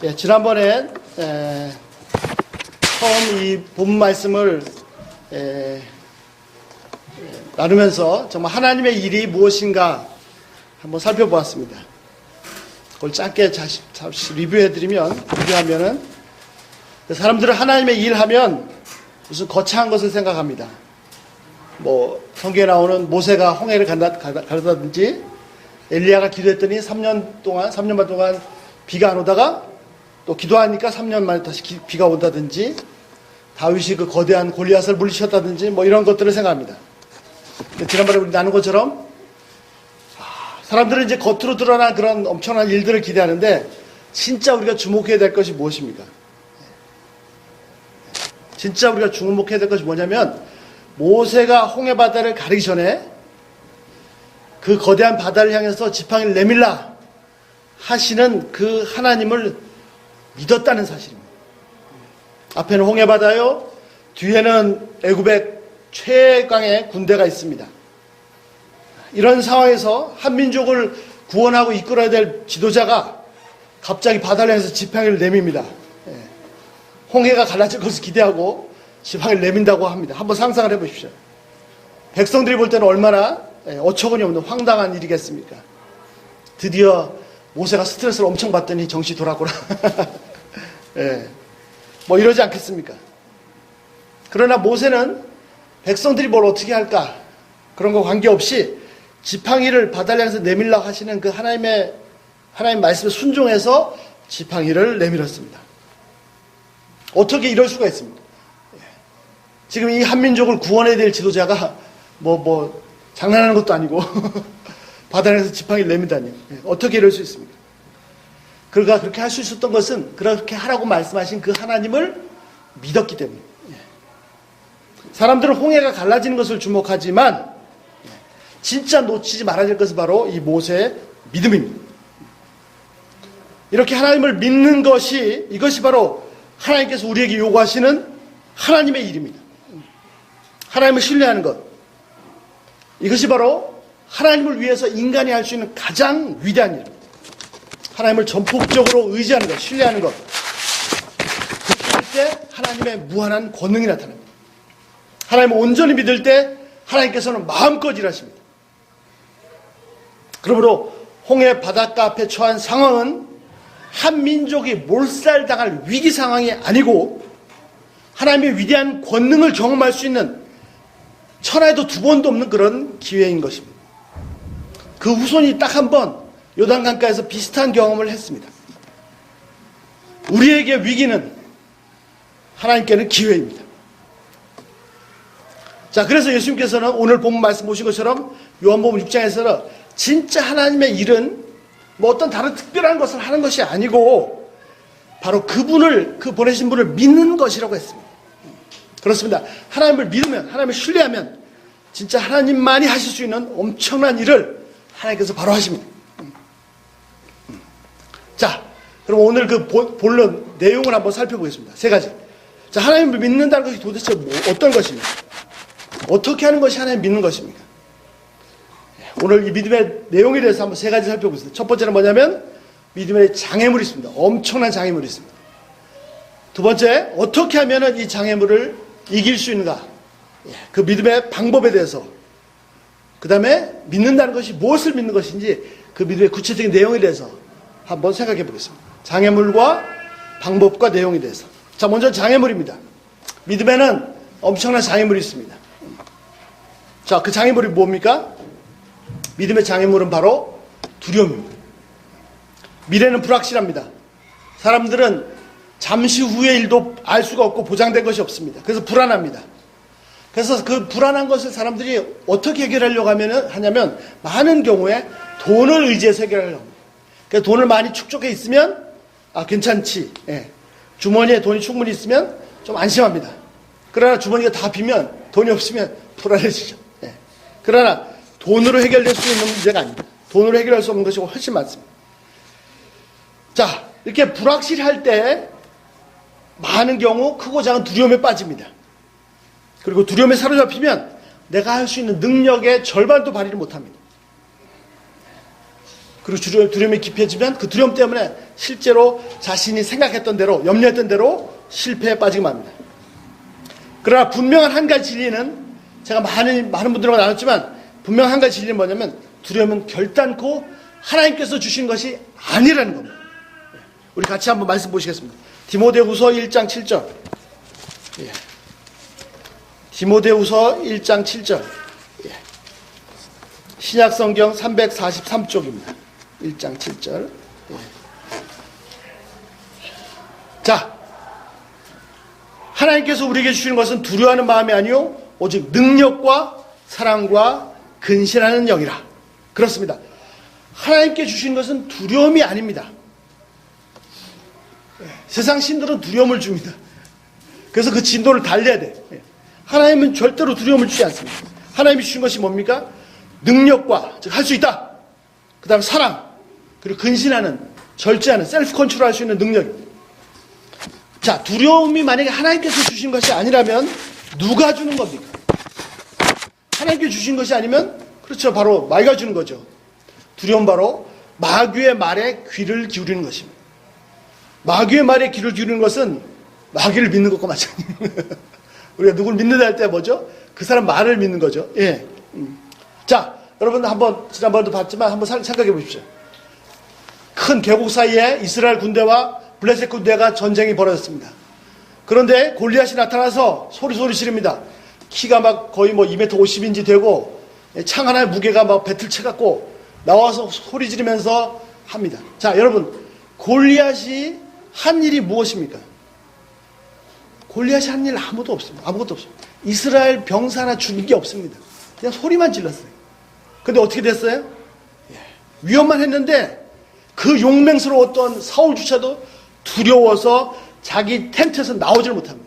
예, 지난번에 처음 이 본 말씀을 나누면서 정말 하나님의 일이 무엇인가 한번 살펴보았습니다. 그걸 짧게 잠시 리뷰하면은 사람들은 하나님의 일하면 무슨 거창한 것을 생각합니다. 뭐 성경에 나오는 모세가 홍해를 가르다든지 엘리야가 기도했더니 3년 반 동안 비가 안 오다가 또 기도하니까 3년 만에 다시 비가 온다든지 다윗이 그 거대한 골리앗을 물리쳤다든지 뭐 이런 것들을 생각합니다. 지난번에 우리 나눈 것처럼 사람들은 이제 겉으로 드러난 그런 엄청난 일들을 기대하는데 진짜 우리가 주목해야 될 것이 무엇입니까? 진짜 우리가 주목해야 될 것이 뭐냐면 모세가 홍해 바다를 가르기 전에 그 거대한 바다를 향해서 지팡이를 내밀라 하시는 그 하나님을 믿었다는 사실입니다. 앞에는 홍해 바다요, 뒤에는 애굽의 최강의 군대가 있습니다. 이런 상황에서 한민족을 구원하고 이끌어야 될 지도자가 갑자기 바다를 향해서 지팡이를 내밉니다. 홍해가 갈라질 것을 기대하고 지팡이를 내민다고 합니다. 한번 상상을 해보십시오. 백성들이 볼 때는 얼마나 어처구니 없는 황당한 일이겠습니까? 드디어 모세가 스트레스를 엄청 받더니 정신 돌아오라. 뭐 이러지 않겠습니까? 그러나 모세는 백성들이 뭘 어떻게 할까? 그런 거 관계없이 지팡이를 바다를 향해서 내밀라고 하시는 그 하나님 말씀에 순종해서 지팡이를 내밀었습니다. 어떻게 이럴 수가 있습니까? 지금 이 한민족을 구원해야 될 지도자가 장난하는 것도 아니고 바다에서 지팡이를 내민다니요. 어떻게 이럴 수 있습니까? 그가 그렇게 할 수 있었던 것은 그렇게 하라고 말씀하신 그 하나님을 믿었기 때문에. 사람들은 홍해가 갈라지는 것을 주목하지만 진짜 놓치지 말아야 될 것은 바로 이 모세의 믿음입니다. 이렇게 하나님을 믿는 것이 이것이 바로 하나님께서 우리에게 요구하시는 하나님의 일입니다. 하나님을 신뢰하는 것. 이것이 바로 하나님을 위해서 인간이 할 수 있는 가장 위대한 일입니다. 하나님을 전폭적으로 의지하는 것, 신뢰하는 것. 그렇게 할 때 하나님의 무한한 권능이 나타납니다. 하나님을 온전히 믿을 때 하나님께서는 마음껏 일하십니다. 그러므로 홍해 바닷가 앞에 처한 상황은 한 민족이 몰살당할 위기 상황이 아니고 하나님의 위대한 권능을 경험할 수 있는 천하에도 두 번도 없는 그런 기회인 것입니다. 그 후손이 딱 한 번 요단강가에서 비슷한 경험을 했습니다. 우리에게 위기는 하나님께는 기회입니다. 자, 그래서 예수님께서는 오늘 본문 말씀 보신 것처럼 요한복음 6장에서는 진짜 하나님의 일은 뭐 어떤 다른 특별한 것을 하는 것이 아니고 바로 그분을, 그 보내신 분을 믿는 것이라고 했습니다. 그렇습니다. 하나님을 믿으면, 하나님을 신뢰하면 진짜 하나님만이 하실 수 있는 엄청난 일을 하나님께서 바로 하십니다. 자, 그럼 오늘 그 본론 내용을 한번 살펴보겠습니다. 세 가지. 자, 하나님을 믿는다는 것이 도대체 어떤 것입니까? 어떻게 하는 것이 하나님 믿는 것입니까? 오늘 이 믿음의 내용에 대해서 한번 세 가지 살펴보겠습니다. 첫 번째는 뭐냐면 믿음의 장애물이 있습니다. 엄청난 장애물이 있습니다. 두 번째, 어떻게 하면 이 장애물을 이길 수 있는가? 그 믿음의 방법에 대해서. 그 다음에 믿는다는 것이 무엇을 믿는 것인지 그 믿음의 구체적인 내용에 대해서 한번 생각해 보겠습니다. 장애물과 방법과 내용에 대해서. 자, 먼저 장애물입니다. 믿음에는 엄청난 장애물이 있습니다. 자, 그 장애물이 뭡니까? 믿음의 장애물은 바로 두려움입니다. 미래는 불확실합니다. 사람들은 잠시 후의 일도 알 수가 없고 보장된 것이 없습니다. 그래서 불안합니다. 그래서 그 불안한 것을 사람들이 어떻게 해결하려고 하냐면 많은 경우에 돈을 의지해서 해결하려고 합니다. 그래서 돈을 많이 축적해 있으면 괜찮지. 주머니에 돈이 충분히 있으면 좀 안심합니다. 그러나 주머니가 다 비면 돈이 없으면 불안해지죠. 그러나 돈으로 해결될 수 있는 문제가 아닙니다. 돈으로 해결할 수 없는 것이 훨씬 많습니다. 자, 이렇게 불확실할 때 많은 경우 크고 작은 두려움에 빠집니다. 그리고 두려움에 사로잡히면 내가 할 수 있는 능력의 절반도 발휘를 못합니다. 그리고 두려움이 깊어지면 그 두려움 때문에 실제로 자신이 생각했던 대로, 염려했던 대로 실패에 빠지게 맙니다. 그러나 분명한 한 가지 진리는 제가 많은 분들과 나눴지만 분명한 한 가지 진리는 뭐냐면 두려움은 결단코 하나님께서 주신 것이 아니라는 겁니다. 우리 같이 한번 말씀 보시겠습니다. 디모데후서 1장 7절. 예. 디모데후서 1장 7절. 예. 신약성경 343쪽입니다. 1장 7절. 예. 자, 하나님께서 우리에게 주시는 것은 두려워하는 마음이 아니요 오직 능력과 사랑과 근신하는 영이라. 그렇습니다. 하나님께 주신 것은 두려움이 아닙니다. 세상 신들은 두려움을 줍니다. 그래서 그 진도를 달려야 돼. 하나님은 절대로 두려움을 주지 않습니다. 하나님이 주신 것이 뭡니까? 능력과, 즉 할 수 있다. 그 다음에 사랑, 그리고 근신하는, 절제하는, 셀프 컨트롤 할 수 있는 능력입니다. 자, 두려움이 만약에 하나님께서 주신 것이 아니라면 누가 주는 겁니까? 하나님께 주신 것이 아니면 그렇죠, 바로 마귀가 주는 거죠. 두려움 바로 마귀의 말에 귀를 기울이는 것입니다. 마귀의 말에 귀를 기울이는 것은 마귀를 믿는 것과 마찬가지입니다. 우리가 누굴 믿는다 할 때 뭐죠? 그 사람 말을 믿는 거죠. 예. 자, 여러분 한번 지난번에도 봤지만 한번 생각해 보십시오. 큰 계곡 사이에 이스라엘 군대와 블레셋 군대가 전쟁이 벌어졌습니다. 그런데 골리앗이 나타나서 소리 지릅니다. 키가 막 거의 뭐 2m 50인지 되고 창 하나의 무게가 막 배틀 채 갖고 나와서 소리 지르면서 합니다. 자, 여러분, 골리앗이 한 일이 무엇입니까? 골리앗이 한 일 아무것도 없습니다. 이스라엘 병사 하나 죽인 게 없습니다. 그냥 소리만 질렀어요. 근데 어떻게 됐어요? 위험만 했는데 그 용맹스러웠던 사울주차도 두려워서 자기 텐트에서 나오질 못합니다.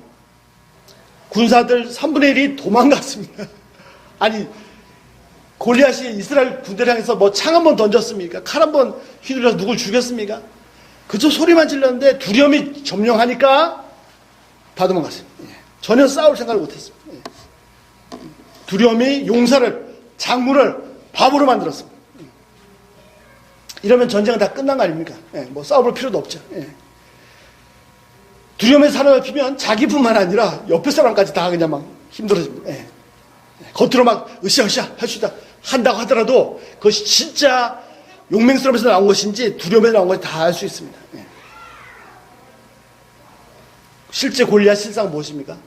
군사들 3분의 1이 도망갔습니다. 아니, 골리앗이 이스라엘 군대를 향해서 뭐 창 한 번 던졌습니까? 칼 한 번 휘둘러서 누굴 죽였습니까? 그저 소리만 질렀는데 두려움이 점령하니까 다 도망갔습니다. 전혀 싸울 생각을 못했습니다. 두려움이 용사를, 장군을 바보로 만들었습니다. 이러면 전쟁은 다 끝난 거 아닙니까? 뭐 싸워볼 필요도 없죠. 두려움에 사로잡히면 자기뿐만 아니라 옆에 사람까지 다 그냥 막 힘들어집니다. 겉으로 막 으쌰으쌰 할 수 있다 한다고 하더라도 그것이 진짜 용맹스러움에서 나온 것인지 두려움에서 나온 것인지 다 알 수 있습니다. 실제 골리앗 실상 무엇입니까?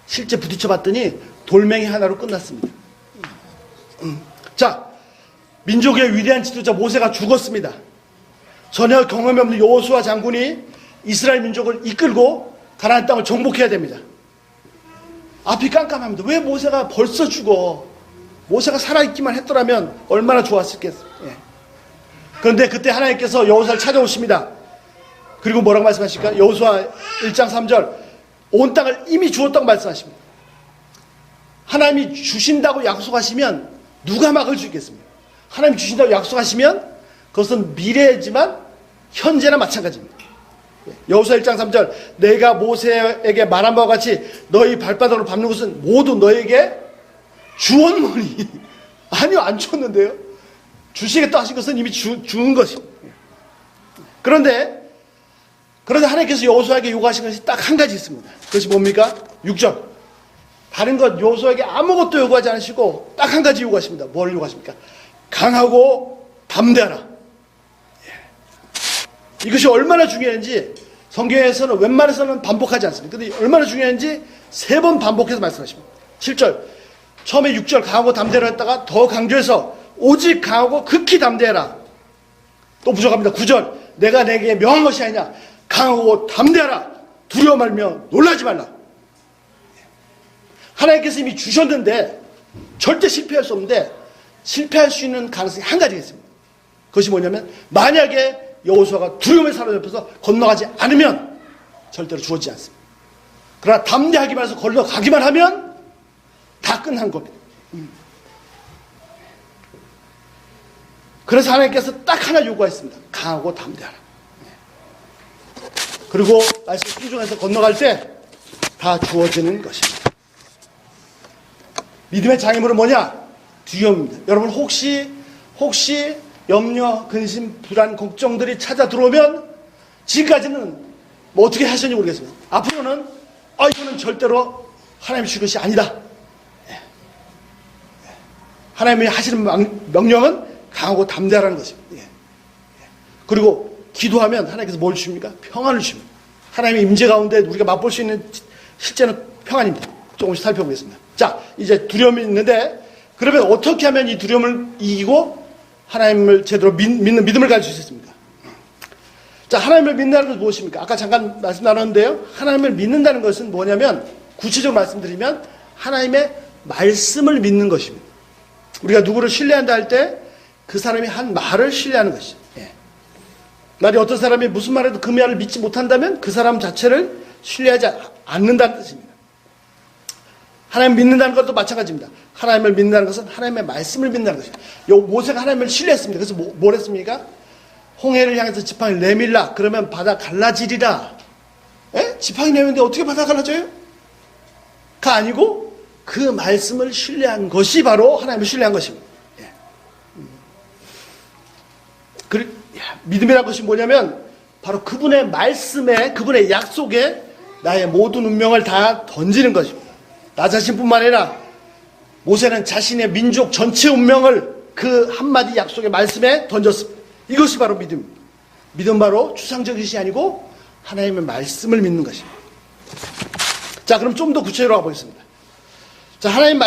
실제 부딪혀 봤더니 돌멩이 하나로 끝났습니다. 자, 민족의 위대한 지도자 모세가 죽었습니다. 전혀 경험이 없는 여호수아 장군이 이스라엘 민족을 이끌고 가나안 땅을 정복해야 됩니다. 앞이 깜깜합니다. 왜 모세가 벌써 죽어? 모세가 살아있기만 했더라면 얼마나 좋았을겠어요. 그런데 그때 하나님께서 여호수아를 찾아오십니다. 그리고 뭐라고 말씀하실까? 여호수아 1장 3절 온 땅을 이미 주었다고 말씀하십니다. 하나님이 주신다고 약속하시면 누가 막을 수 있겠습니까? 하나님이 주신다고 약속하시면 그것은 미래지만 현재나 마찬가지입니다. 여호수아 1장 3절 내가 모세에게 말한 바와 같이 너희 발바닥으로 밟는 것은 모두 너에게 주었노니. 아니요, 안 주었는데요. 주시겠다 하신 것은 이미 주은 것입니다. 그런데 하나님께서 여호수아에게 요구하신 것이 딱 한 가지 있습니다. 그것이 뭡니까? 6절. 다른 것 여호수아에게 아무것도 요구하지 않으시고 딱 한 가지 요구하십니다. 뭘 요구하십니까? 강하고 담대하라. 이것이 얼마나 중요한지 성경에서는 웬만해서는 반복하지 않습니다. 근데 얼마나 중요한지 3번 반복해서 말씀하십니다. 7절. 처음에 6절 강하고 담대하라 했다가 더 강조해서 오직 강하고 극히 담대하라. 또 부족합니다. 9절. 내가 내게 명한 것이 아니냐. 강하고 담대하라. 두려워 말며 놀라지 말라. 하나님께서 이미 주셨는데 절대 실패할 수 없는데 실패할 수 있는 가능성이 한 가지가 있습니다. 그것이 뭐냐면 만약에 여호수아가 두려움에 사로잡혀서 건너가지 않으면 절대로 주어지지 않습니다. 그러나 담대하기만 해서 건너가기만 하면 다 끝난 겁니다. 그래서 하나님께서 딱 하나 요구했습니다. 강하고 담대하라. 그리고 말씀 순종해서 건너갈 때 다 주어지는 것입니다. 믿음의 장애물은 뭐냐? 두려움입니다. 여러분 혹시 염려, 근심, 불안, 걱정들이 찾아 들어오면 지금까지는 뭐 어떻게 하셨는지 모르겠습니다. 앞으로는 이거는 절대로 하나님이 주신 것이 아니다. 하나님이 하시는 명령은 강하고 담대하라는 것입니다. 그리고 기도하면 하나님께서 뭘 주십니까? 평안을 주십니다. 하나님의 임재 가운데 우리가 맛볼 수 있는 실제는 평안입니다. 조금씩 살펴보겠습니다. 자, 이제 두려움이 있는데 그러면 어떻게 하면 이 두려움을 이기고 하나님을 제대로 믿는 믿음을 가질 수 있습니까? 자, 하나님을 믿는다는 것은 무엇입니까? 아까 잠깐 말씀 나눴는데요. 하나님을 믿는다는 것은 뭐냐면 구체적으로 말씀드리면 하나님의 말씀을 믿는 것입니다. 우리가 누구를 신뢰한다 할 때 그 사람이 한 말을 신뢰하는 것이죠. 만약 어떤 사람이 무슨 말해도 그 말을 믿지 못한다면 그 사람 자체를 신뢰하지 않는다는 뜻입니다. 하나님 믿는다는 것도 마찬가지입니다. 하나님을 믿는다는 것은 하나님의 말씀을 믿는다는 것입니다. 모세가 하나님을 신뢰했습니다. 그래서 뭘 했습니까? 홍해를 향해서 지팡이를 내밀라. 그러면 바다 갈라지리라. 지팡이 내밀는데 어떻게 바다 갈라져요? 가 아니고 그 말씀을 신뢰한 것이 바로 하나님을 신뢰한 것입니다. 믿음이라는 것이 뭐냐면 바로 그분의 말씀에, 그분의 약속에 나의 모든 운명을 다 던지는 것입니다. 나 자신뿐만 아니라 모세는 자신의 민족 전체 운명을 그 한마디 약속의 말씀에 던졌습니다. 이것이 바로 믿음입니다. 믿음 바로 추상적인 것이 아니고 하나님의 말씀을 믿는 것입니다. 자, 그럼 좀 더 구체적으로 가보겠습니다. 자, 하나님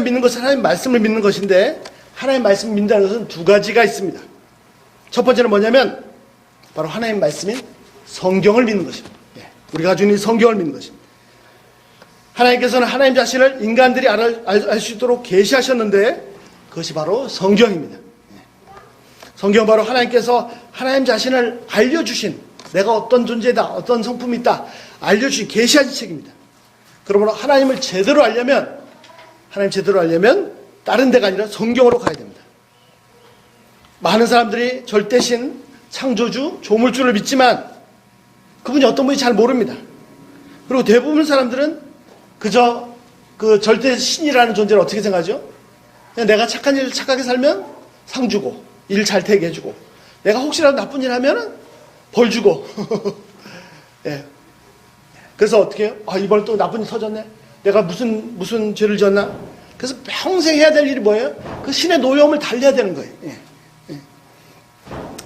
믿는 것은 하나님 말씀을 믿는 것인데 하나님 말씀을 믿는다는 것은 두 가지가 있습니다. 첫 번째는 뭐냐면 바로 하나님 말씀인 성경을 믿는 것입니다. 우리가 가지고 있는 성경을 믿는 것입니다. 하나님께서는 하나님 자신을 인간들이 알 수 있도록 계시하셨는데 그것이 바로 성경입니다. 성경은 바로 하나님께서 하나님 자신을 알려주신, 내가 어떤 존재다, 어떤 성품이 있다 알려주신 계시하신 책입니다. 그러므로 하나님을 제대로 알려면 다른 데가 아니라 성경으로 가야 됩니다. 많은 사람들이 절대신, 창조주, 조물주를 믿지만 그분이 어떤 분인지 잘 모릅니다. 그리고 대부분 사람들은 그저 그 절대신이라는 존재를 어떻게 생각하죠? 그냥 내가 착한 일을 착하게 살면 상 주고 일 잘 되게 해주고 내가 혹시라도 나쁜 일 하면 벌 주고 그래서 어떻게 해요? 이번에 또 나쁜 일 터졌네? 내가 무슨 죄를 지었나? 그래서 평생 해야 될 일이 뭐예요? 그 신의 노여움을 달래야 되는 거예요.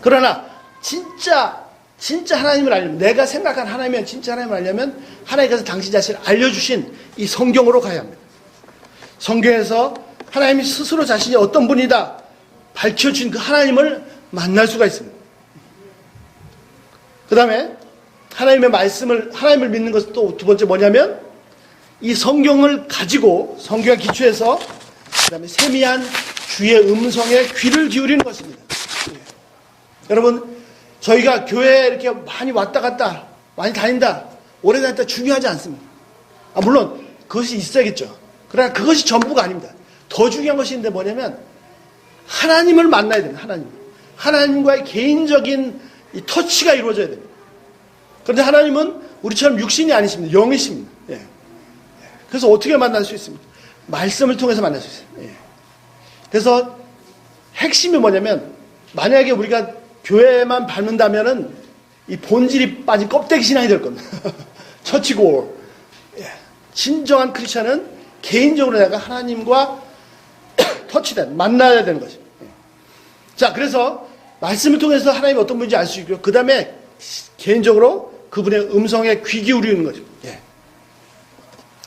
그러나 진짜 하나님을 알려면, 내가 생각한 하나님이면 진짜 하나님을 알려면 하나님께서 당신 자신을 알려주신 이 성경으로 가야 합니다. 성경에서 하나님이 스스로 자신이 어떤 분이다 밝혀준 그 하나님을 만날 수가 있습니다. 그 다음에 하나님을 믿는 것은 또 두 번째 뭐냐면 이 성경을 가지고 성경에 기초해서 그 다음에 세미한 주의 음성에 귀를 기울이는 것입니다. 여러분, 저희가 교회에 이렇게 많이 왔다 갔다, 많이 다닌다, 오래 다녔다 중요하지 않습니다. 물론 그것이 있어야겠죠. 그러나 그것이 전부가 아닙니다. 더 중요한 것이 있는데 뭐냐면 하나님을 만나야 됩니다. 하나님과의 개인적인 이 터치가 이루어져야 됩니다. 그런데 하나님은 우리처럼 육신이 아니십니다. 영이십니다. 그래서 어떻게 만날 수 있습니까? 말씀을 통해서 만날 수 있어요. 그래서 핵심이 뭐냐면 만약에 우리가 교회만 밟는다면은 이 본질이 빠진 껍데기 신앙이 될 겁니다. 처치고 진정한 크리스천은 개인적으로 내가 하나님과 터치된, 만나야 되는 것입니다. 자, 그래서 말씀을 통해서 하나님이 어떤 분인지 알 수 있고요. 그 다음에 개인적으로 그분의 음성에 귀 기울이는 거죠.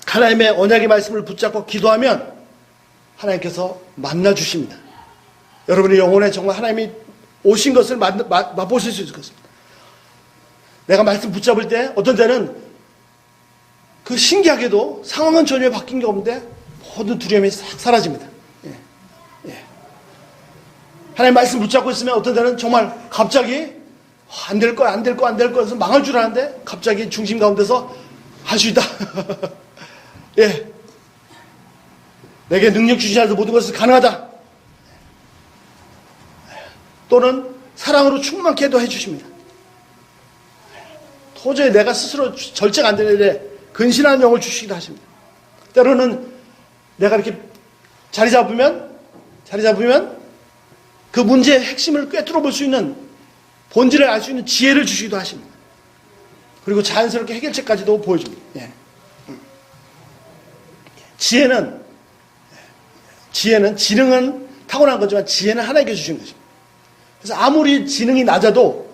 하나님의 언약의 말씀을 붙잡고 기도하면 하나님께서 만나 주십니다. 여러분의 영혼에 정말 하나님이 오신 것을 맛보실 수 있을 것입니다. 내가 말씀 붙잡을 때 어떤 때는 그 신기하게도 상황은 전혀 바뀐 게 없는데 모든 두려움이 싹 사라집니다. 하나님 말씀 붙잡고 있으면 어떤 때는 정말 갑자기 안 될 거야 해서 망할 줄 알았는데 갑자기 중심 가운데서 할 수 있다. 내게 능력 주시면서 모든 것을 가능하다. 또는 사랑으로 충만케 해도 해주십니다. 도저히 내가 스스로 절제가 안 되는데 근신하는 영을 주시기도 하십니다. 때로는 내가 이렇게 자리 잡으면 그 문제의 핵심을 꿰뚫어 볼 수 있는, 본질을 알 수 있는 지혜를 주시기도 하십니다. 그리고 자연스럽게 해결책까지도 보여줍니다. 예. 지혜는 지능은 타고난 거지만 지혜는 하나님께 주신 것입니다. 그래서 아무리 지능이 낮아도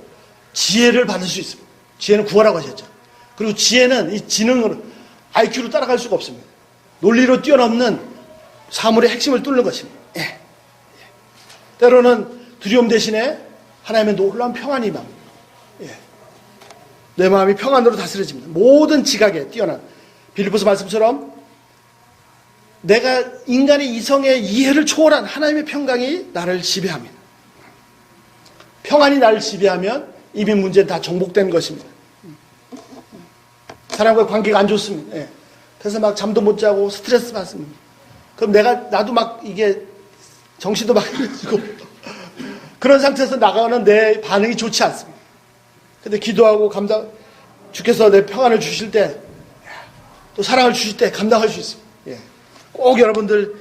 지혜를 받을 수 있습니다. 지혜는 구하라고 하셨죠. 그리고 지혜는 이 지능으로 IQ로 따라갈 수가 없습니다. 논리로 뛰어넘는 사물의 핵심을 뚫는 것입니다. 예. 때로는 두려움 대신에 하나님의 놀라운 평안이 임합니다. 예. 내 마음이 평안으로 다스려집니다. 모든 지각에 뛰어난 빌립보서 말씀처럼 내가 인간의 이성의 이해를 초월한 하나님의 평강이 나를 지배합니다. 평안이 나를 지배하면 이미 문제는 다 정복된 것입니다. 사람과의 관계가 안 좋습니다. 예. 그래서 막 잠도 못 자고 스트레스 받습니다. 그럼 나도 막 이게 정신도 막 흐려지고 그런 상태에서 나가는 내 반응이 좋지 않습니다. 근데 기도하고 주께서 내 평안을 주실 때, 또 사랑을 주실 때 감당할 수 있습니다. 예. 꼭 여러분들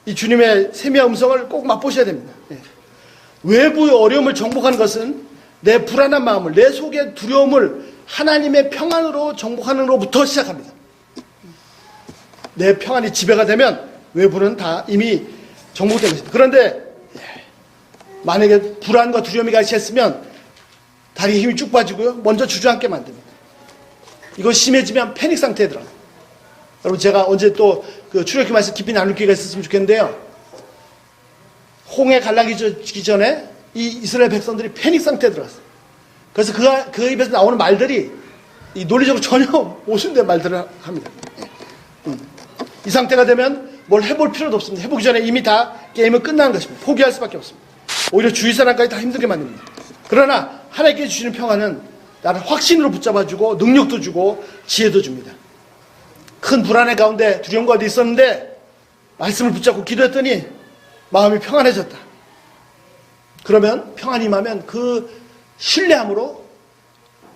이 주님의 세미한 음성을 꼭 맛보셔야 됩니다. 예. 외부의 어려움을 정복하는 것은 내 불안한 마음을, 내 속의 두려움을 하나님의 평안으로 정복하는 것부터 시작합니다. 내 평안이 지배가 되면 외부는 다 이미 정복된 것입니다. 그런데 만약에 불안과 두려움이 같이 했으면 다리에 힘이 쭉 빠지고요. 먼저 주저앉게 만듭니다. 이거 심해지면 패닉 상태에 들어가요. 여러분, 제가 언제 또 그 출애굽기 말씀 깊이 나눌 기회가 있었으면 좋겠는데요. 홍해 갈라지기 전에 이 이스라엘 백성들이 패닉 상태에 들어갔어요. 그래서 그 입에서 나오는 말들이 이 논리적으로 전혀 모순된 말들을 합니다. 이 상태가 되면 뭘 해볼 필요도 없습니다. 해보기 전에 이미 다 게임은 끝나는 것입니다. 포기할 수밖에 없습니다. 오히려 주위 사람까지 다 힘들게 만듭니다. 그러나 하나님께 주시는 평안은 나를 확신으로 붙잡아주고 능력도 주고 지혜도 줍니다. 큰 불안의 가운데 두려움 가운데 있었는데 말씀을 붙잡고 기도했더니 마음이 평안해졌다. 그러면 평안이 임하면 그 신뢰함으로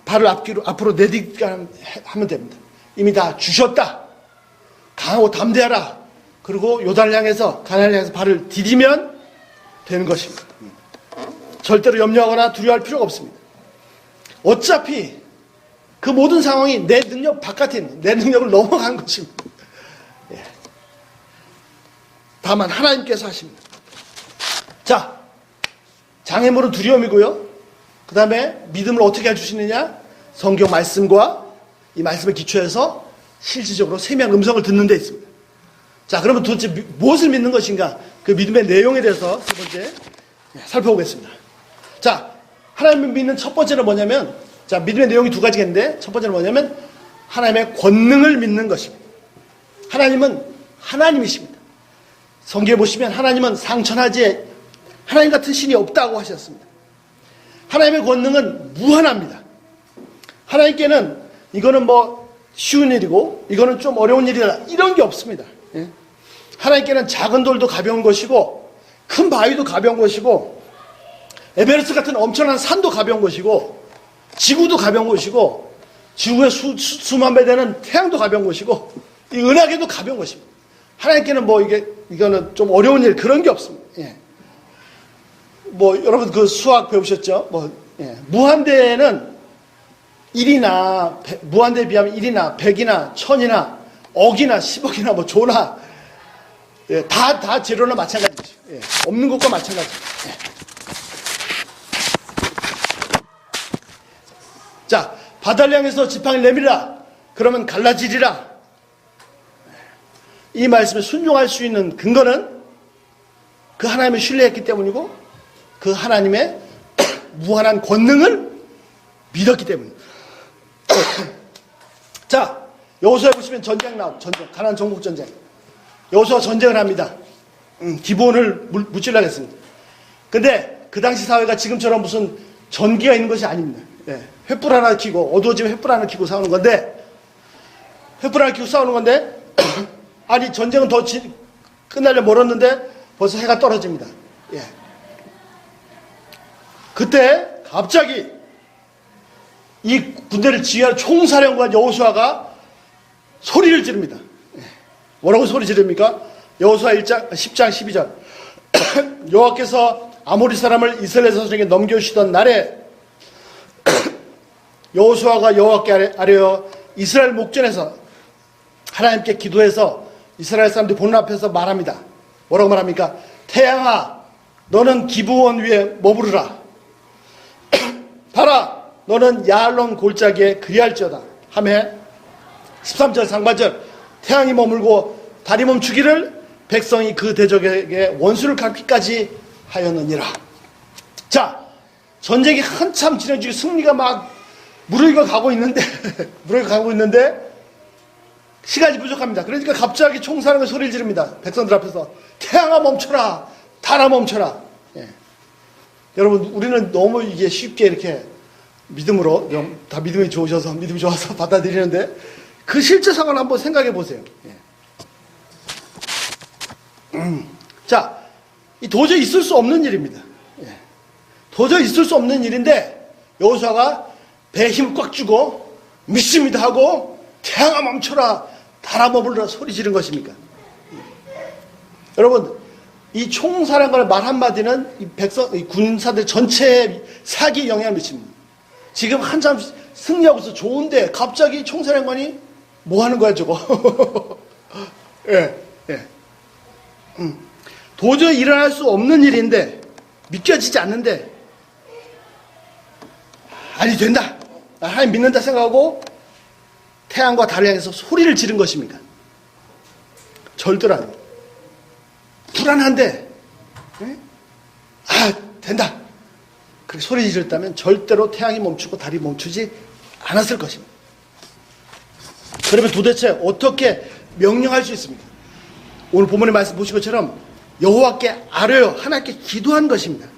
발을 앞으로 내딛게 하면 됩니다. 이미 다 주셨다. 강하고 담대하라. 그리고 요단을 향해서 가나안을 향해서 발을 디디면 되는 것입니다. 절대로 염려하거나 두려워할 필요가 없습니다. 어차피 그 모든 상황이 내 능력 바깥에 있는, 내 능력을 넘어간 것입니다. 예. 다만 하나님께서 하십니다. 자, 장애물은 두려움이고요. 그 다음에 믿음을 어떻게 해주시느냐? 성경 말씀과 이 말씀에 기초해서 실질적으로 세미한 음성을 듣는 데 있습니다. 자, 그러면 도대체 무엇을 믿는 것인가? 그 믿음의 내용에 대해서 세 번째 살펴보겠습니다. 자, 하나님을 믿는 첫 번째는 뭐냐면, 자, 믿음의 내용이 두 가지가 있는데, 첫 번째는 뭐냐면, 하나님의 권능을 믿는 것입니다. 하나님은 하나님이십니다. 성경에 보시면 하나님은 상천하지 하나님 같은 신이 없다고 하셨습니다. 하나님의 권능은 무한합니다. 하나님께는 이거는 뭐 쉬운 일이고, 이거는 좀 어려운 일이다, 이런 게 없습니다. 예? 하나님께는 작은 돌도 가벼운 것이고, 큰 바위도 가벼운 것이고, 에베레스트 같은 엄청난 산도 가벼운 것이고, 지구도 가벼운 것이고, 지구의 수만 배 되는 태양도 가벼운 것이고, 이 은하계도 가벼운 것입니다. 하나님께는 뭐 이거는 좀 어려운 일, 그런 게 없습니다. 예. 뭐 여러분 그 수학 배우셨죠? 무한대에는 1이나 무한대에 비하면 1이나 100이나 1000이나 억이나 10억이나 뭐 조나, 예, 다 재료나 마찬가지죠. 예, 없는 것과 마찬가지죠. 예. 자, 바다를 향해서 지팡이를 내밀라. 그러면 갈라지리라. 이 말씀에 순종할 수 있는 근거는 그 하나님을 신뢰했기 때문이고, 그 하나님의 무한한 권능을 믿었기 때문입니다. 자, 여호수아에 보시면 전쟁, 가나안 정복 전쟁. 여호수아가 전쟁을 합니다. 기브온을 무찌르려고 했습니다. 근데 그 당시 사회가 지금처럼 무슨 전기가 있는 것이 아닙니다. 예, 횃불 하나 켜고, 어두워지면 횃불 하나 켜고 싸우는 건데, 아니, 전쟁은 더 끝나려 멀었는데 벌써 해가 떨어집니다. 예. 그때 갑자기 이 군대를 지휘하는 총사령관 여호수아가 소리를 지릅니다. 예. 뭐라고 소리 지릅니까? 여호수아 10장 12절. 여호와께서 아모리 사람을 이스라엘 자손에게 넘겨주시던 날에 여호수아가 여호와께 아뢰어 이스라엘 목전에서 하나님께 기도해서 이스라엘 사람들이 보는 앞에서 말합니다. 뭐라고 말합니까? 태양아, 너는 기브온 위에 머무르라. 달아, 너는 야알론 골짜기에 그리할지어다 하매 13절 상반절, 태양이 머물고 달이 멈추기를 백성이 그 대적에게 원수를 갚기까지 하였느니라. 자, 전쟁이 한참 진행중에 승리가 막 무르익어 가고 있는데 시간이 부족합니다. 그러니까 갑자기 총사령을 소리를 지릅니다. 백성들 앞에서 태양아 멈춰라, 달아 멈춰라. 예. 여러분, 우리는 너무 이게 쉽게 이렇게 믿음으로, 다 믿음이 좋으셔서 믿음이 좋아서 받아들이는데 그 실제 상황을 한번 생각해 보세요. 예. 자, 이 도저히 있을 수 없는 일입니다. 예. 도저히 있을 수 없는 일인데 여호수아가 배에 힘을 꽉 주고 믿습니다 하고 태양아 멈춰라, 달아 머물러라 소리 지른 것입니까? 여러분, 이 총사령관의 말 한마디는 이 군사들 전체에 사기에 영향을 미칩니다. 지금 한참 승리하고 있어 좋은데 갑자기 총사령관이 뭐 하는 거야 저거? 예, 예. 도저히 일어날 수 없는 일인데 믿겨지지 않는데 아니 된다, 나 하나님 믿는다 생각하고 태양과 달을 향해서 소리를 지른 것입니까? 절대로 아닙니다. 불안한데 된다 그렇게 소리 지르다면 절대로 태양이 멈추고 달이 멈추지 않았을 것입니다. 그러면 도대체 어떻게 명령할 수 있습니까? 오늘 본문의 말씀 보신 것처럼 여호와께 아뢰어 하나님께 기도한 것입니다.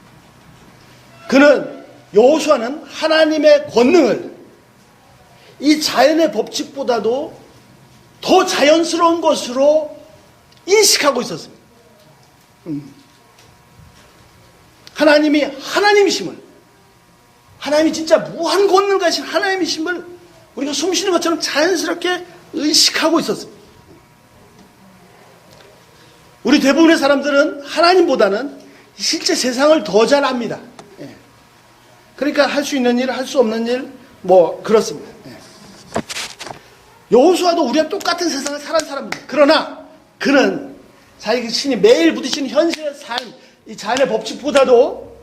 그는 여호수아는 하나님의 권능을 이 자연의 법칙보다도 더 자연스러운 것으로 인식하고 있었습니다. 하나님이 하나님이심을, 하나님이 진짜 무한 권능 가신 하나님이심을 우리가 숨쉬는 것처럼 자연스럽게 의식하고 있었습니다. 우리 대부분의 사람들은 하나님보다는 실제 세상을 더 잘 압니다. 예. 그러니까 할 수 있는 일, 할 수 없는 일, 뭐 그렇습니다. 예. 여호수아도 우리와 똑같은 세상을 살아온 사람입니다. 그러나 그는 자기 신이 매일 부딪히는 현실의 삶, 이 자연의 법칙보다도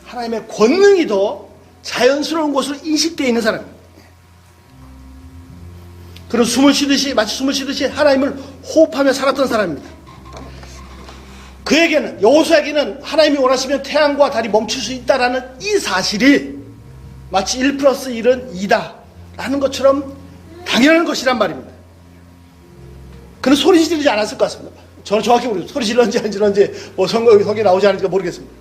하나님의 권능이 더 자연스러운 것으로 인식되어 있는 사람입니다. 그는 마치 숨을 쉬듯이 하나님을 호흡하며 살았던 사람입니다. 그에게는, 여호수아에게는 하나님이 원하시면 태양과 달이 멈출 수 있다라는 이 사실이 마치 1+1은 2다 라는 것처럼 당연한 것이란 말입니다. 그는 소리 지르지 않았을 것 같습니다. 저는 정확히 모르겠어요. 소리 질렀는지 안 질렀는지 뭐 성경에 나오지 않으니까 모르겠습니다.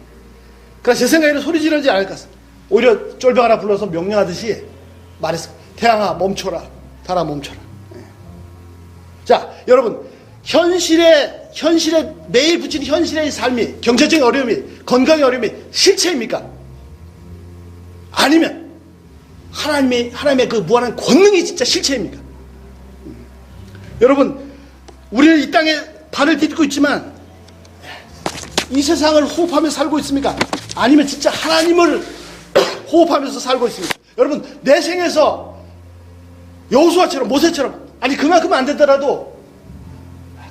그러나 제 생각에는 소리 지르지 않을 것 같습니다. 오히려 쫄병 하나 불러서 명령하듯이 말했습니다. 태양아 멈춰라, 달아 멈춰라. 네. 자, 여러분, 현실에 매일 붙이는 현실의 삶이, 경제적인 어려움이, 건강의 어려움이 실체입니까? 아니면 하나님의 그 무한한 권능이 진짜 실체입니까? 여러분, 우리는 이 땅에 발을 디디고 있지만 이 세상을 호흡하며 살고 있습니까? 아니면 진짜 하나님을 호흡하면서 살고 있습니까? 여러분, 내 생에서 여호수아처럼, 모세처럼, 아니 그만큼 안 되더라도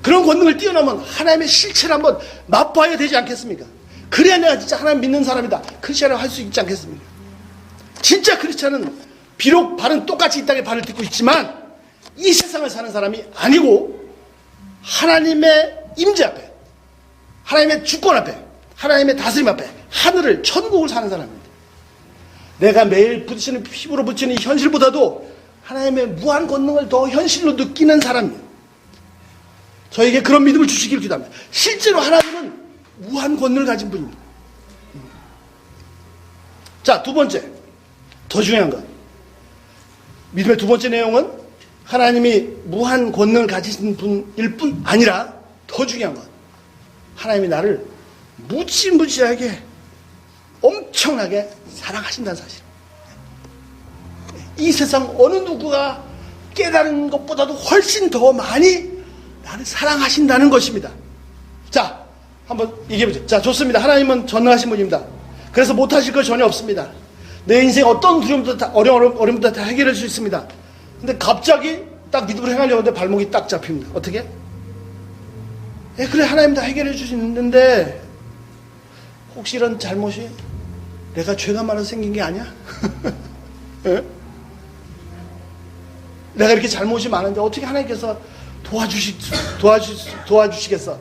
그런 권능을 뛰어넘은 하나님의 실체를 한번 맛봐야 되지 않겠습니까? 그래야 내가 진짜 하나님 믿는 사람이다, 크리스찬을 할 수 있지 않겠습니까? 진짜 크리스찬은 비록 발은 똑같이 이 땅에 발을 딛고 있지만 이 세상을 사는 사람이 아니고 하나님의 임재 앞에, 하나님의 주권 앞에, 하나님의 다스림 앞에, 하늘을, 천국을 사는 사람입니다. 내가 매일 부딪히는, 피부로 부딪히는 이 현실보다도 하나님의 무한 권능을 더 현실로 느끼는 사람입니다. 저에게 그런 믿음을 주시길 기도합니다. 실제로 하나님은 무한 권능을 가진 분입니다. 자, 두 번째, 더 중요한 것, 믿음의 두 번째 내용은 하나님이 무한 권능을 가지신 분일 뿐 아니라 더 중요한 것, 하나님이 나를 무지무지하게 엄청나게 사랑하신다는 사실. 이 세상 어느 누구가 깨달은 것보다도 훨씬 더 많이 나를 사랑하신다는 것입니다. 자, 한번 얘기해보죠. 자, 좋습니다. 하나님은 전능하신 분입니다. 그래서 못하실 거 전혀 없습니다. 내 인생 어떤 두려움도 다, 어려움도 다 해결할 수 있습니다. 근데 갑자기 딱 믿음으로 행하려고 하는데 발목이 딱 잡힙니다. 어떻게? 그래, 하나님 다 해결해 주시는데 혹시 이런 잘못이 내가 죄가 많아서 생긴 게 아니야? 내가 이렇게 잘못이 많은데 어떻게 하나님께서 도와주시겠어?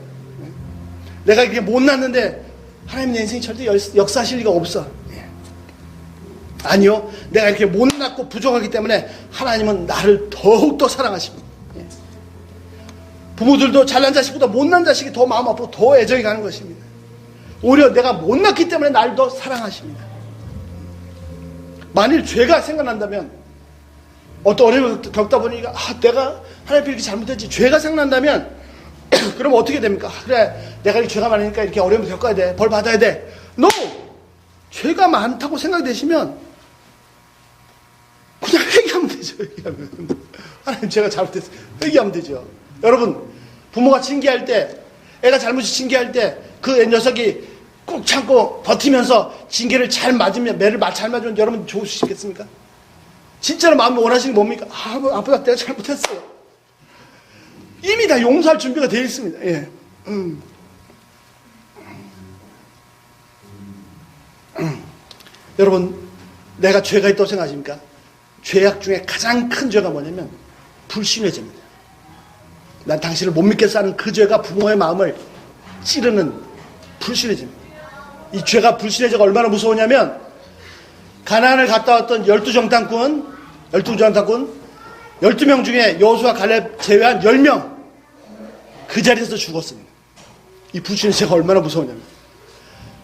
내가 이렇게 못났는데 하나님 내 인생이 절대 역사하실 리가 없어. 아니요, 내가 이렇게 못났고 부족하기 때문에 하나님은 나를 더욱더 사랑하십니다. 부모들도 잘난 자식보다 못난 자식이 더 마음 아프고 더 애정이 가는 것입니다. 오히려 내가 못났기 때문에 나를 더 사랑하십니다. 만일 죄가 생각난다면, 어떤 어려움을 겪다 보니까 내가 하나님 이렇게 잘못했지, 죄가 생각난다면 그럼 어떻게 됩니까? 그래, 내가 이렇게 죄가 많으니까 이렇게 어려움을 겪어야 돼, 벌 받아야 돼. No! 죄가 많다고 생각되시면 그냥 회개하면 되죠. 회개하면. 하나님, 제가 잘못했어요. 회개하면 되죠. 여러분, 부모가 징계할 때, 애가 잘못이 징계할 때 그 녀석이 꾹 참고 버티면서 징계를 잘 맞으면, 매를 잘 맞으면 여러분 좋으시겠습니까? 진짜로 마음이 원하시는 게 뭡니까? 아버지, 내가 잘못했어요. 이미 다 용서할 준비가 되어 있습니다. 예. 여러분, 내가 죄가 있다고 생각하십니까? 죄악 중에 가장 큰 죄가 뭐냐면 불신의 죄입니다. 난 당신을 못 믿겠어 하는 그 죄가 부모의 마음을 찌르는 불신의 죄입니다. 이 죄가, 불신의 죄가 얼마나 무서우냐면, 가나안을 갔다 왔던 12정탐꾼 12명 중에 여호수아 갈렙 제외한 10명 그 자리에서 죽었습니다. 이 불신의 죄가 얼마나 무서우냐면,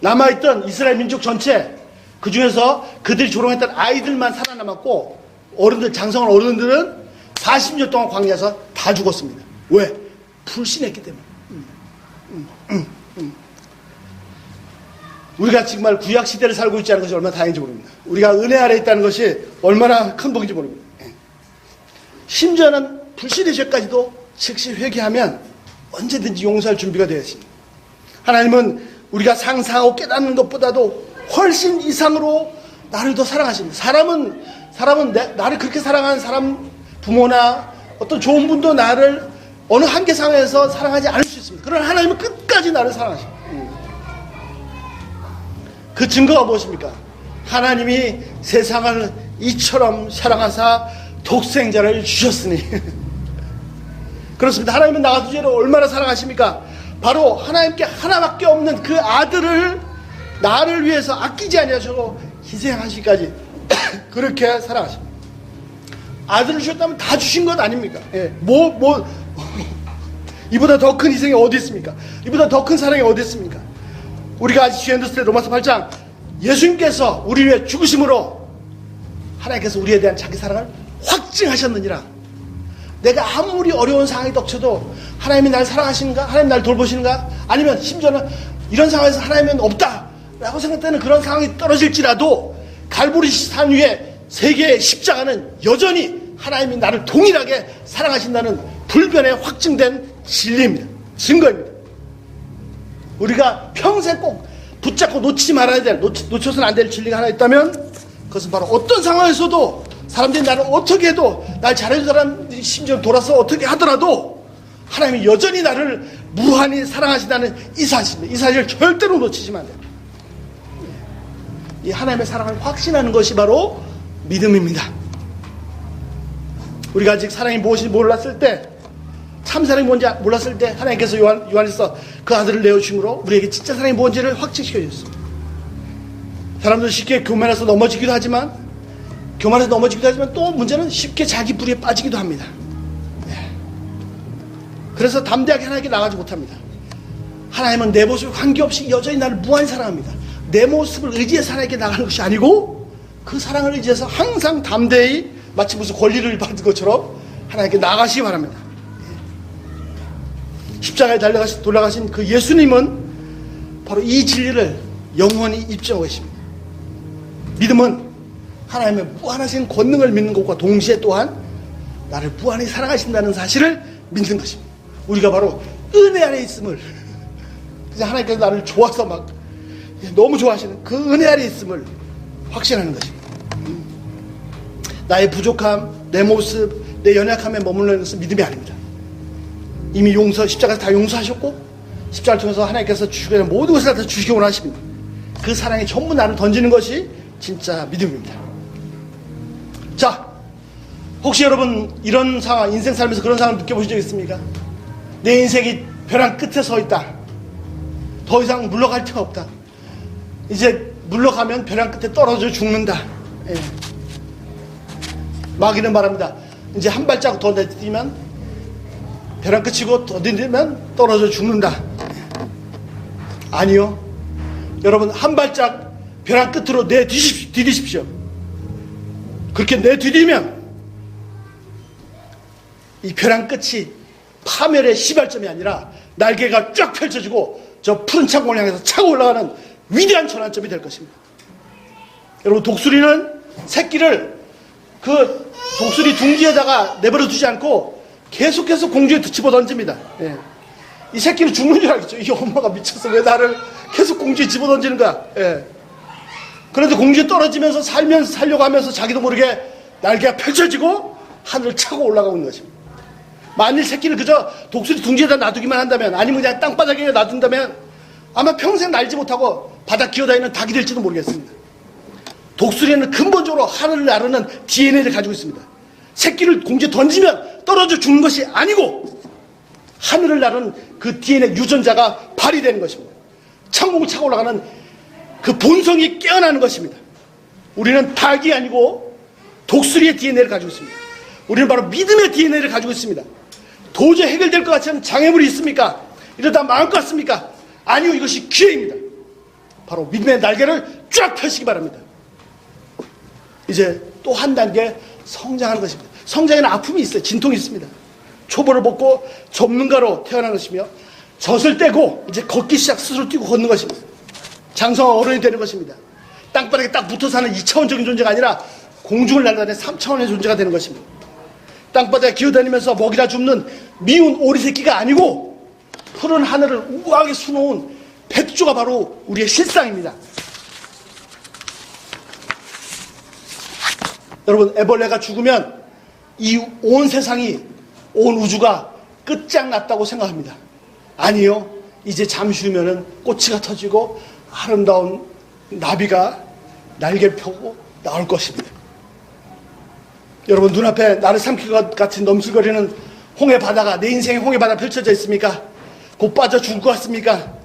남아있던 이스라엘 민족 전체, 그 중에서 그들이 조롱했던 아이들만 살아남았고, 어른들, 장성한 어른들은 40년 동안 광야에서 다 죽었습니다. 왜? 불신했기 때문에. 우리가 정말 구약 시대를 살고 있지 않은 것이 얼마나 다행인지 모릅니다. 우리가 은혜 아래 있다는 것이 얼마나 큰 복인지 모릅니다. 심지어는 불신의 죄까지도 즉시 회개하면 언제든지 용서할 준비가 되어 있습니다. 하나님은 우리가 상상하고 깨닫는 것보다도 훨씬 이상으로 나를 더 사랑하십니다. 사람은 나를 그렇게 사랑하는 사람, 부모나 어떤 좋은 분도 나를 어느 한계 상황에서 사랑하지 않을 수 있습니다. 그러나 하나님은 끝까지 나를 사랑하십니다. 그 증거가 무엇입니까? 하나님이 세상을 이처럼 사랑하사 독생자를 주셨으니. 그렇습니다. 하나님은 나 같은 죄를 얼마나 사랑하십니까? 바로 하나님께 하나밖에 없는 그 아들을 나를 위해서 아끼지 아니하시고 희생하시기까지 그렇게 사랑하십니다. 아들을 주셨다면 다 주신 것 아닙니까? 예. 이보다 더 큰 희생이 어디 있습니까? 이보다 더 큰 사랑이 어디 있습니까? 우리가 아직 죄 endless 때 로마서 8장, 예수님께서 우리 위해 죽으심으로 하나님께서 우리에 대한 자기 사랑을 확증하셨느니라. 내가 아무리 어려운 상황이 닥쳐도 하나님이 날 사랑하시는가? 하나님 날 돌보시는가? 아니면 심지어는 이런 상황에서 하나님은 없다 라고 생각되는 그런 상황이 떨어질지라도 갈보리 산 위에 세계의 십자가는 여전히 하나님이 나를 동일하게 사랑하신다는 불변의 확증된 진리입니다. 증거입니다. 우리가 평생 꼭 붙잡고 놓치지 말아야 될, 놓쳐서는 안 될 진리가 하나 있다면 그것은 바로 어떤 상황에서도 사람들이 나를 어떻게 해도 날 잘해준 사람 심지어 돌아서 어떻게 하더라도 하나님이 여전히 나를 무한히 사랑하신다는 이 사실입니다. 이 사실을 절대로 놓치시면 안 돼요. 이 하나님의 사랑을 확신하는 것이 바로 믿음입니다. 우리가 아직 사랑이 무엇인지 몰랐을 때, 참 사랑이 뭔지 몰랐을 때 하나님께서 요한에서 그 아들을 내어주심으로 우리에게 진짜 사랑이 뭔지를 확증시켜 주셨습니다. 사람들 쉽게 교만해서 넘어지기도 하지만 또 문제는 쉽게 자기 불의에 빠지기도 합니다. 그래서 담대하게 하나님께 나가지 못합니다. 하나님은 내 모습에 관계없이 여전히 나를 무한히 사랑합니다. 내 모습을 의지해서 하나님께 나가는 것이 아니고 그 사랑을 의지해서 항상 담대히 마치 무슨 권리를 받은 것처럼 하나님께 나가시기 바랍니다. 십자가에 돌아가신 그 예수님은 바로 이 진리를 영원히 입증하고 계십니다. 믿음은 하나님의 무한하신 권능을 믿는 것과 동시에 또한 나를 무한히 사랑하신다는 사실을 믿는 것입니다. 우리가 바로 은혜 안에 있음을 이제 하나님께서 나를 좋아서 막 너무 좋아하시는 그 은혜 아래 있음을 확신하는 것입니다. 나의 부족함, 내 모습, 내 연약함에 머무르는 것은 믿음이 아닙니다. 이미 십자가에서 다 용서하셨고 십자가를 통해서 하나님께서 주시고 모든 것을 다 주시기 원하십니다. 그 사랑이 전부 나를 던지는 것이 진짜 믿음입니다. 자, 혹시 여러분 이런 상황, 인생 살면서 그런 상황을 느껴보신 적 있습니까? 내 인생이 벼랑 끝에 서 있다. 더 이상 물러갈 데가 없다. 이제 물러가면 벼랑 끝에 떨어져 죽는다. 예. 마귀는 말합니다. 이제 한 발자국 더 내디디면 벼랑 끝이고 더 내디디면 떨어져 죽는다. 아니요. 여러분 한 발짝 벼랑 끝으로 내디디십시오. 그렇게 내디디면 이 벼랑 끝이 파멸의 시발점이 아니라 날개가 쫙 펼쳐지고 저 푸른 창공을 향해서 차고 올라가는 위대한 전환점이 될 것입니다. 여러분 독수리는 새끼를 그 독수리 둥지에다가 내버려 두지 않고 계속해서 공중에 집어 던집니다. 예. 이 새끼는 죽는 줄 알겠죠. 이 엄마가 미쳤어. 왜 나를 계속 공중에 집어 던지는 거야. 예. 그런데 공중에 떨어지면서 살려고 하면서 자기도 모르게 날개가 펼쳐지고 하늘을 차고 올라가고 있는 것입니다. 만일 새끼를 그저 독수리 둥지에다 놔두기만 한다면, 아니면 그냥 땅바닥에 놔둔다면 아마 평생 날지 못하고 바닥 기어다니는 닭이 될지도 모르겠습니다. 독수리는 근본적으로 하늘을 나르는 DNA를 가지고 있습니다. 새끼를 공중에 던지면 떨어져 죽는 것이 아니고 하늘을 나르는 그 DNA 유전자가 발휘되는 것입니다. 천공을 차고 올라가는 그 본성이 깨어나는 것입니다. 우리는 닭이 아니고 독수리의 DNA를 가지고 있습니다. 우리는 바로 믿음의 DNA를 가지고 있습니다. 도저히 해결될 것 같지 않은 장애물이 있습니까? 이러다 망할 것 같습니까? 아니요, 이것이 기회입니다. 바로 믿음의 날개를 쫙 펴시기 바랍니다. 이제 또 한 단계 성장하는 것입니다. 성장에는 아픔이 있어요. 진통이 있습니다. 초보를 벗고 전문가로 태어난 것이며 젖을 떼고 이제 걷기 시작, 스스로 뛰고 걷는 것입니다. 장성한 어른이 되는 것입니다. 땅바닥에 딱 붙어 사는 2차원적인 존재가 아니라 공중을 날아다니는 3차원의 존재가 되는 것입니다. 땅바닥에 기어다니면서 먹이라 줍는 미운 오리 새끼가 아니고 푸른 하늘을 우아하게 수놓은 백조가 바로 우리의 실상입니다. 여러분, 애벌레가 죽으면 이 온 세상이, 온 우주가 끝장났다고 생각합니다. 아니요. 이제 잠시 후면은 꼬치가 터지고 아름다운 나비가 날개를 펴고 나올 것입니다. 여러분, 눈앞에 나를 삼킬 것 같은 넘실거리는 홍해 바다가, 내 인생의 홍해 바다 펼쳐져 있습니까? 곧 빠져 죽을 것 같습니까?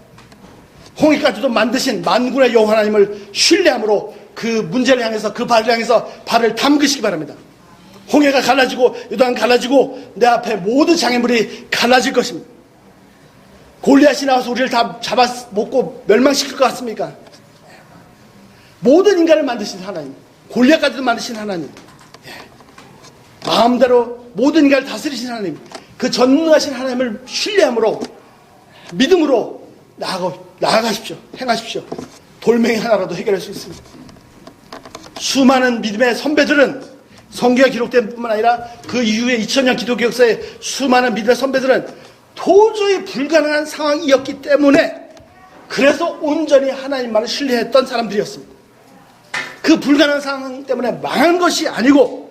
홍해까지도 만드신 만군의 여호와 하나님을 신뢰함으로 그 문제를 향해서, 그 발을 향해서 발을 담그시기 바랍니다. 홍해가 갈라지고 요단 갈라지고 내 앞에 모든 장애물이 갈라질 것입니다. 골리앗이 나와서 우리를 다 잡아먹고 멸망시킬 것 같습니까? 모든 인간을 만드신 하나님, 골리앗까지도 만드신 하나님, 마음대로 모든 인간을 다스리신 하나님, 그 전능하신 하나님을 신뢰함으로 믿음으로 나아가십시오. 행하십시오. 돌멩이 하나라도 해결할 수 있습니다. 수많은 믿음의 선배들은, 성경에 기록된 뿐만 아니라 그 이후에 2000년 기독교 역사의 수많은 믿음의 선배들은 도저히 불가능한 상황이었기 때문에, 그래서 온전히 하나님만을 신뢰했던 사람들이었습니다. 그 불가능한 상황 때문에 망한 것이 아니고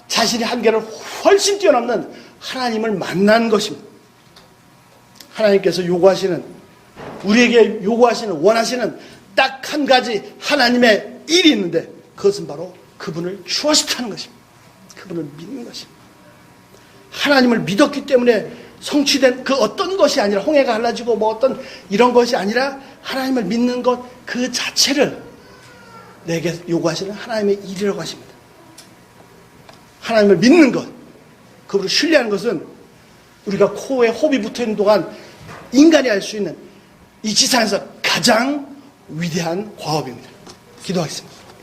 자신의 한계를 훨씬 뛰어넘는 하나님을 만난 것입니다. 하나님께서 요구하시는, 우리에게 요구하시는, 원하시는 딱 한 가지 하나님의 일이 있는데, 그것은 바로 그분을 추워시타는 것입니다. 그분을 믿는 것입니다. 하나님을 믿었기 때문에 성취된 그 어떤 것이 아니라, 홍해가 갈라지고 뭐 어떤 이런 것이 아니라 하나님을 믿는 것 그 자체를 내게 요구하시는 하나님의 일이라고 하십니다. 하나님을 믿는 것, 그분을 신뢰하는 것은 우리가 코에 호흡이 붙어있는 동안 인간이 할 수 있는 이 지상에서 가장 위대한 과업입니다. 기도하겠습니다.